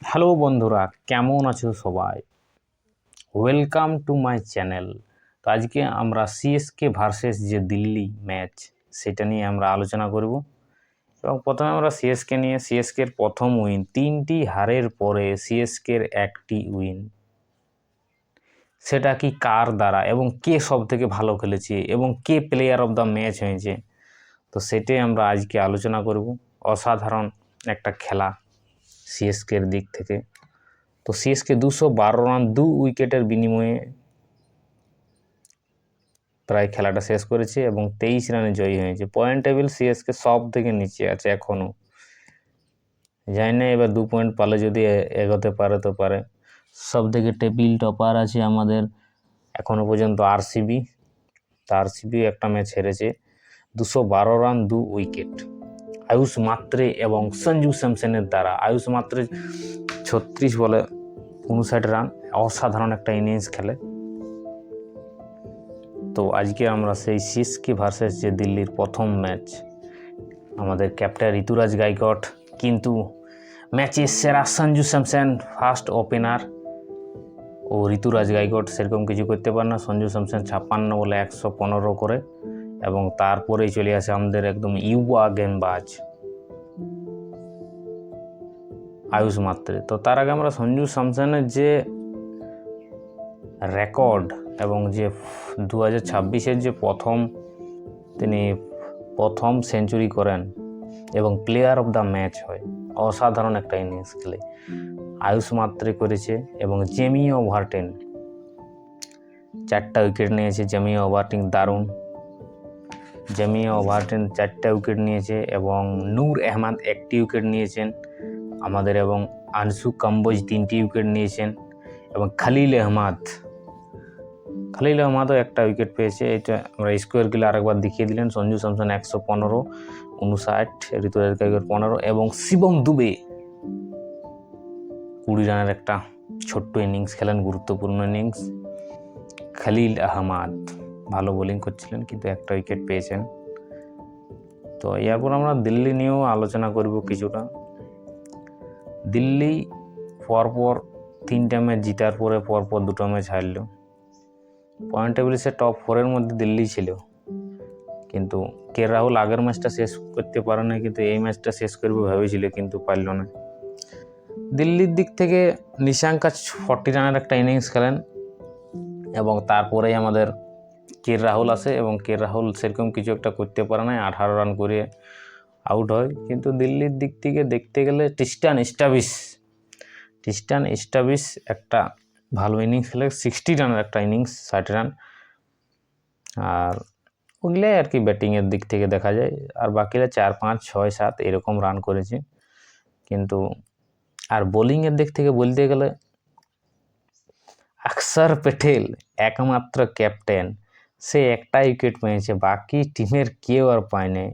Hello বন্ধুরা, কেমন আছো সবাই? Welcome to my channel. তো আজকে আমরা সিএসকে ভার্সেস যে দিল্লি ম্যাচ সেটা নিয়ে আমরা আলোচনা করব। এবং প্রথমে আমরা সিএসকে নিয়ে, সিএসকের প্রথম উইন, 3টি হারের পরে সিএসকের একটি উইন, সেটা কি কার দ্বারা এবং কে সব থেকে ভালো খেলেছে এবং কে প্লেয়ার অফ দ্য ম্যাচ হয়েছে, তো সেটাই আমরা আজকে আলোচনা করব। অসাধারণ একটা খেলা সিএসকের দিক থেকে। তো সিএসকে 212 রান 2 উইকেটের বিনিময়ে প্রায় খেলাটা শেষ করেছে এবং 23 রানে জয়ী হয়েছে। পয়েন্ট টেবিল সিএসকে সব থেকে নিচে আছে এখনও, জানি না এবার 2 পয়েন্ট পালে যদি এগোতে পারে তো পারে। সব থেকে টেবিল টপার আছে আমাদের এখনও পর্যন্ত আরসিবি। আরসিবি একটা ম্যাচ হেরেছে 212 রান 2 উইকেট আয়ুষ মাত্রে এবং সঞ্জু স্যামসনের দ্বারা। আয়ুষ মাত্রে 36 বলে 59 রান, অসাধারণ একটা ইনিংস খেলে। তো আজকে আমরা সেই সিএসকে ভার্সেস যে দিল্লির প্রথম ম্যাচ, আমাদের ক্যাপ্টেন ঋতুরাজ গাইকোয়াড কিন্তু ম্যাচের সেরা সঞ্জু স্যামসন ফার্স্ট ওপেনার, ও ঋতুরাজ গাইকোয়াড সেরকম কিছু করতে পারে না। সঞ্জু স্যামসন 56 বলে 115 করে, এবং তারপরেই চলে আসে আমাদের একদম ইউবা গেমবাজ আয়ুষ মাত্রে। তো তার আগে আমরা সঞ্জু স্যামসনের যে রেকর্ড এবং যে 2026-এর যে তিনি প্রথম সেঞ্চুরি করেন এবং প্লেয়ার অফ দ্য ম্যাচ হয়, অসাধারণ একটা ইনিংস খেলে আয়ুষ মাত্রে করেছে। এবং জেমি ওভারটেন 4টা উইকেট নিয়েছে। জেমি ওভারটেন দারুণ, জেমি ওভারটেন 4টা উইকেট নিয়েছে এবং নূর আহমেদ 1টি উইকেট নিয়েছেন আমাদের, এবং আনসু কম্বোজ 3টি উইকেট নিয়েছেন, এবং খালিল আহমেদও 1টা উইকেট পেয়েছে। এটা আমরা স্কোয়ারগুলো আরেকবার দেখিয়ে দিলেন। সঞ্জু স্যামসন 115, 59, ঋতুরাজ গাইকোয়াড 15, এবং শিবম দুবে 20 রানের একটা ছোট্ট ইনিংস খেলেন, গুরুত্বপূর্ণ ইনিংস। খালিল আহমেদ ভালো বোলিং করছিলেন কিন্তু 1টা উইকেট পেয়েছেন। তো এরপর আমরা দিল্লি নিয়েও আলোচনা করব কিছুটা। দিল্লি পরপর 3টা ম্যাচ জিতার পরে পরপর 2টো ম্যাচ হারল। পয়েন্ট টেবিলে সে টপ 4-এর মধ্যে দিল্লি ছিল, কিন্তু কে রাহুল আগের ম্যাচটা শেষ করতে পারে না, কিন্তু এই ম্যাচটা শেষ করবে ভেবেছিল কিন্তু পারল না। দিল্লির দিক থেকে নিশাঙ্কা 40 রানের একটা ইনিংস খেলেন, এবং তারপরেই আমাদের কে রাহুল আসে, এবং কে রাহুল সেরকম কিছু একটা করতে পারে না, 18 রান করে আউট হয়। কিন্তু দিল্লির দিক থেকে দেখতে গেলে ট্রিস্টান স্টাবিস একটা ভালো ইনিংস খেলে, 60 রানের একটা ইনিংস, 60 রান। আর ওগুলাই আর কি ব্যাটিংয়ের দিক থেকে দেখা যায়। আর বাকিরা 4, 5, 6, 7 এরকম রান করেছে। কিন্তু আর বোলিংয়ের দিক থেকে বলতে গেলে অক্ষর প্যাটেল একমাত্র ক্যাপ্টেন, সে 1টা উইকেট পেয়েছে, বাকি টিমের কেউ আর পায় নাই।